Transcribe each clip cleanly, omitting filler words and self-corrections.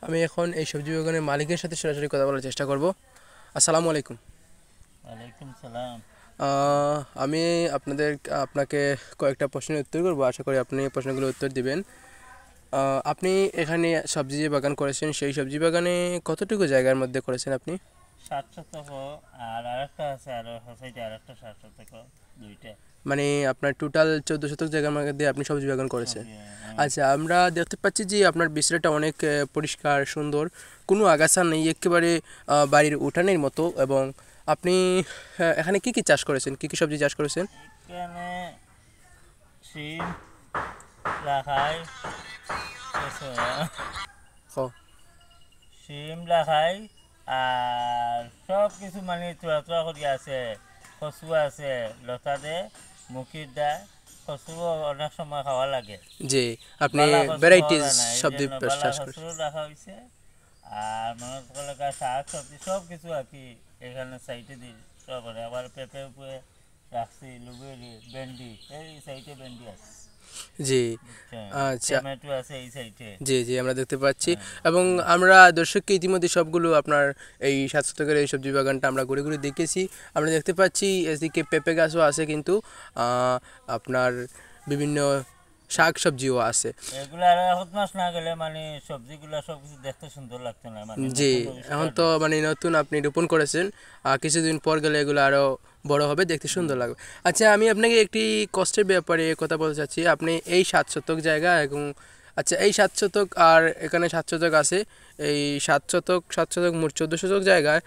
আমি এখন এই সবজি বাগানের মালিকের সাথে সরাসরি কথা বলার চেষ্টা করব। আসসালামু আলাইকুম। ওয়ালাইকুম সালাম। আমি আপনাকে কয়েকটা প্রশ্নের উত্তর করব, আশা করি আপনি এই প্রশ্নগুলোর উত্তর দিবেন। আপনি এখানে সবজি যে বাগান করেছেন, সেই সবজি বাগানে কতটুকু জায়গার মধ্যে করেছেন আপনি? 7 শতক আর আরেকটা আছে, আরো সাইডে আরেকটা 7 শতক, দুইটা মানে আপনার টোটাল 14 শতক জায়গার মধ্যে আপনি সবজি বাগান করেছেন। সবজি। আচ্ছা, আমরা দেখতে পাচ্ছি যে আপনার বিছরাটা অনেক পরিষ্কার সুন্দর, কোনো আগাছা নেই, একেবারে বাড়ির উঠানের মতো। এবং আপনি এখানে কি কি চাষ করেছেন, কি কি সবজি চাষ করেছেন? এখানে শিম, লাখাই, ও, শিম লাখাই আর সব কিছু মানে তোরা তোরা করি আছে। কচু আছে, লতা দে, মুখির দা। কচু অনেক সময় খাওয়া লাগে। যে আপনি বালা কচু খাওয়া ভ্যারাইটিস যায় না, এই সবজি জন্য বালা চাষ করেছেন। কচু রাখা হয়েছে। আর মনে করলে শাক সবজি সব কিছু আর কি এখানে সাইডে দিই সব করে। আবার পেঁপে উপরে রাখছি, লুবেরি, ভেন্ডি, এই সাইডে ভেন্ডি আছে, জি, বুঝছেন? আচ্ছা, টমেটো আছে এই সাইডে। জি জি, আমরা দেখতে পাচ্ছি। হ্যাঁ, এবং আমরা দর্শককে ইতিমধ্যে সবগুলো আপনার এই 7 শতকের এই সবজি বাগানটা আমরা ঘুরে ঘুরে দেখেছি। আমরা দেখতে পাচ্ছি এদিকে পেঁপে গাছও আছে, কিন্তু আপনার বিভিন্ন শাক সবজিও আছে। এগুলো আর এখন মাস না গেলে মানে সবজিগুলো সব কিছু দেখতে সুন্দর লাগতো না, মানে জি, নতুন এখন স্টার্ট তো হয়েছে। মানে নতুন আপনি রোপণ করেছেন, কিছুদিন পর গেলে এগুলো আরও বড় হবে, দেখতে সুন্দর হুম। লাগবে। আচ্ছা, আমি আপনাকে একটি কষ্টের ব্যাপারে কথা বলতে চাচ্ছি। আপনি এই 7 শতক জায়গা এবং আচ্ছা, এই 7 শতক আর এখানে 7 শতক আছে, এই 7 শতক মোট 14 শতক জায়গায়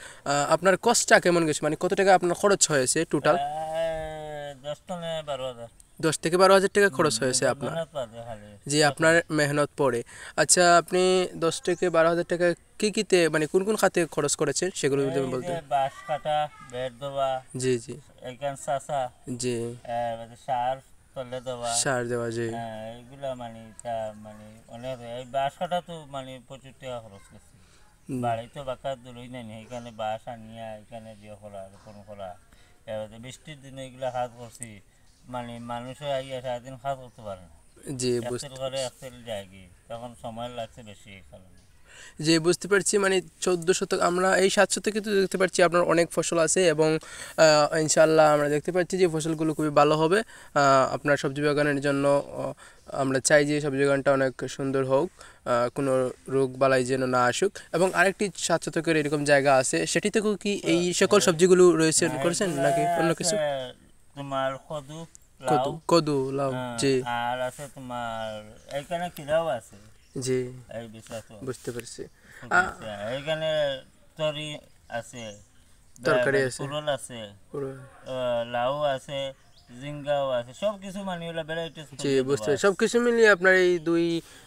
আপনার কষ্টটা কেমন গেছে, মানে কত টাকা আপনার খরচ হয়েছে টোটাল? প্রায় 10 থেকে 12 হাজার। 10 থেকে 12 হাজার টাকা খরচ হয়েছে নিজের আপনার, মেহনত পাবে খালি যে তখন। আপনার মেহনত পড়ে। আচ্ছা, আপনি 10 থেকে 12 হাজার টাকা কী কীতে, মানে কোন কোন খাতে খরচ করেছেন সেগুলো যদি এই আমি যে বলতেন। বাঁশ কাটা, বেড় দেওয়া, জি জি এইখান চাষা, জি, সার তলে দেওয়া, সার দেওয়া, জি এইগুলা মানে তা মানে অনেক। এই বাঁশ কাটা তো মানে প্রচুর টাকা খরচ করছে। হুম, বাড়ি তো বাঁকা দূরই নেই, এখানে বাঁশ আনিয়া এখানে দিয়ে করা, রোপণ করা। এবারে বৃষ্টির দিনে এগুলা কাজ করছি, মানে মানুষে আইয়া সারাদিন কাজ করতে পারে না। জি একতেল বুঝতে করে পারছি। একতেল যায় কি, তখন সময় লাগছে বেশি এই কারণে। যে বুঝতে পারছি, মানে 14 শতক, আমরা এই 7 শতকে তো দেখতে পাচ্ছি আপনার অনেক ফসল আছে। এবং ইনশাল্লাহ আমরা দেখতে পাচ্ছি যে ফসলগুলো খুবই ভালো হবে আপনার সবজি বাগানের জন্য। আমরা চাই যে সবজি বাগানটা অনেক সুন্দর হোক, কোনো রোগ বালাই যেন না আসুক। এবং আরেকটি 7 শতকের এরকম জায়গা আছে, সেটি থেকেও কি তো এই সকল সবজিগুলো রয়েছে, না, করেছেন এগুলা নাকি অন্য আছে কিছু? তোমার কদু, লাউ, কদু, কদু, লাউ, জি আর আছে তোমার এইখানে কিরাও আছে। জি, এই বিষয়টা বুঝতে পারছি। এইখানে তরি আছে, তরকারি আছে পুরল আছে, পুরো, লাউ আছে, জিঙ্গাও আছে, সব কিছু মানে ওগুলো ভ্যারাইটিস জি করিয়ে বুঝতে দেওয়া পারছি। আছে। সব কিছু মিলিয়ে আপনার এই দুই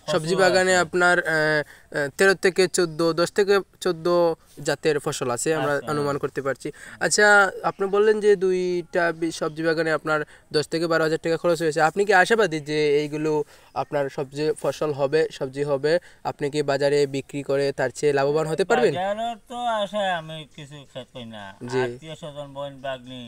সবজি কচু বাগানে আছে। আপনার 13 থেকে 14, 10 থেকে 14 জাতের ফসল আছে, আমরা আছে, হ্যাঁ। অনুমান করতে পারছি। আচ্ছা, আপনি বললেন যে দুইটা সবজি বাগানে আপনার 10 থেকে 12 হাজার টাকা খরচ হয়েছে। আপনি কি আশাবাদী যে এইগুলো আপনার সবজি ফসল হবে, সবজি হবে, আপনি কি বাজারে বিক্রি করে তার চেয়ে লাভবান হতে পারবেন? বাজারের তো আশায় আমি কিছু খেতই না। জি আত্মীয় স্বজন বোন বাগনি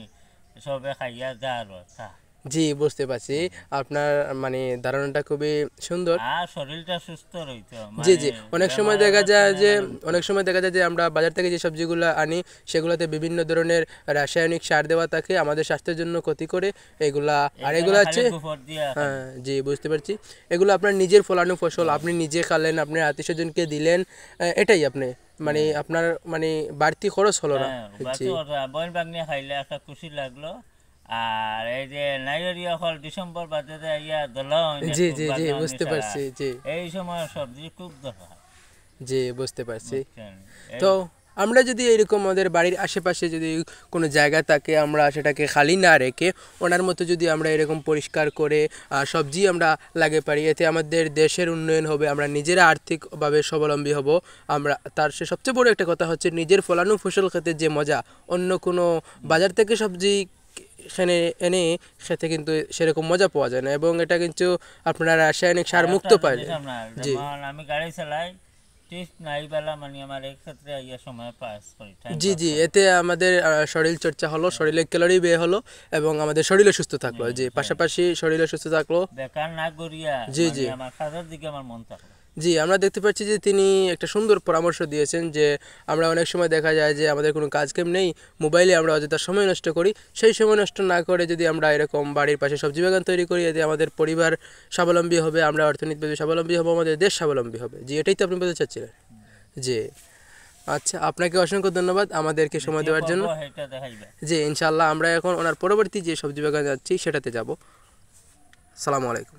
সবে খাইয়া যা আর তা। জি, বুঝতে পারছি। আপনার মানে ধারণাটা খুবই সুন্দর। আর শরীরটা সুস্থ রইতো, জি মানে জি, অনেক সময় বেমার দেখা আজার যায় থেকে যে, মানে মুক্ত। আমরা বাজার থেকে যে সবজিগুলো আনি, সেগুলোতে বিভিন্ন ধরনের রাসায়নিক সার দেওয়া থাকে, আমাদের স্বাস্থ্যের জন্য ক্ষতি করে এগুলা। আর এখানে এগুলো খালি আছে, গোবর দিয়া খালি। হ্যাঁ জি বুঝতে পারছি। এগুলো আপনার নিজের ফলানো ফসল, আপনি নিজে খালেন, আপনি আত্মীয় স্বজনকে দিলেন, এটাই আপনি মানে হ্যাঁ, আপনার মানে বাড়তি খরচ হলো না। হ্যাঁ, জি বাচ্চা কথা বইন বাগনি খাইলে একটা খুশি লাগলো। আর এই যে নাইজেরিয়া ফল ডিসেম্বর বাজারে ইয়া দোলা হয় না, জি খুব জি জি, বাগনানি বুঝতে ছাড়া। পারছি। জি এই সময় সবজি খুব দরকার, জি, বুঝতে পারছি। বুঝছেন? এই তো আমরা যদি এরকম আমাদের বাড়ির আশেপাশে যদি কোনো জায়গা থাকে, আমরা সেটাকে খালি না রেখে ওনার মতো যদি আমরা এরকম পরিষ্কার করে সবজি আমরা লাগিয়ে পারি, এতে আমাদের দেশের উন্নয়ন হবে, আমরা নিজেরা আর্থিকভাবে স্বাবলম্বী হব। আমরা তার সে সবচেয়ে বড় একটা কথা হচ্ছে, নিজের ফলানো ফসল খেতে যে মজা, অন্য কোনো বাজার থেকে সবজি এখানে এনে খেতে কিন্তু সেরকম মজা পাওয়া যায় না। এবং এটা কিন্তু আপনারা রাসায়নিক আর সার মুক্ত একটা জিনিস পাইলেন। আপনার, জি যেমন আমি গাড়ি চালাই, টিপ নাই বেলা মানে আমার এই ক্ষেত্রে ইয়ে সময় পাস করি, টাইম জি পাস জি, করি। এতে আমাদের শরীর চর্চা হলো, শরীরে ক্যালোরি ব্যয় হলো, এবং আমাদের শরীরও সুস্থ থাকলো। যে বুঝছেন? পাশাপাশি শরীরও সুস্থ থাকলো। বেকার না করিয়া জি মানে জি আমার কাজের দিকে আমার মন থাকলো। জি, আমরা দেখতে পাচ্ছি যে তিনি একটা সুন্দর পরামর্শ দিয়েছেন যে আমরা অনেক সময় দেখা যায় যে আমাদের কোনো কাজ কাম নেই, মোবাইলে আমরা অযথা সময় নষ্ট করি। সেই সময় নষ্ট না করে যদি আমরা এরকম বাড়ির পাশে সবজি বাগান তৈরি করি, এতে আমাদের পরিবার স্বাবলম্বী হবে, আমরা অর্থনৈতিকভাবে স্বাবলম্বী হব, আমাদের দেশ স্বাবলম্বী হবে। জি, এটাই তো আপনি বলতে চাচ্ছিলেন। জি, আচ্ছা, আপনাকে অসংখ্য ধন্যবাদ আমাদেরকে সময় ভিডিও দেওয়ার জন্য। করবো সেটা দেখাইবে। জি, ইনশাআল্লাহ আমরা এখন ওনার পরবর্তী যে সবজি বাগান যাচ্ছি সেটাতে যাব। সালামু আলাইকুম।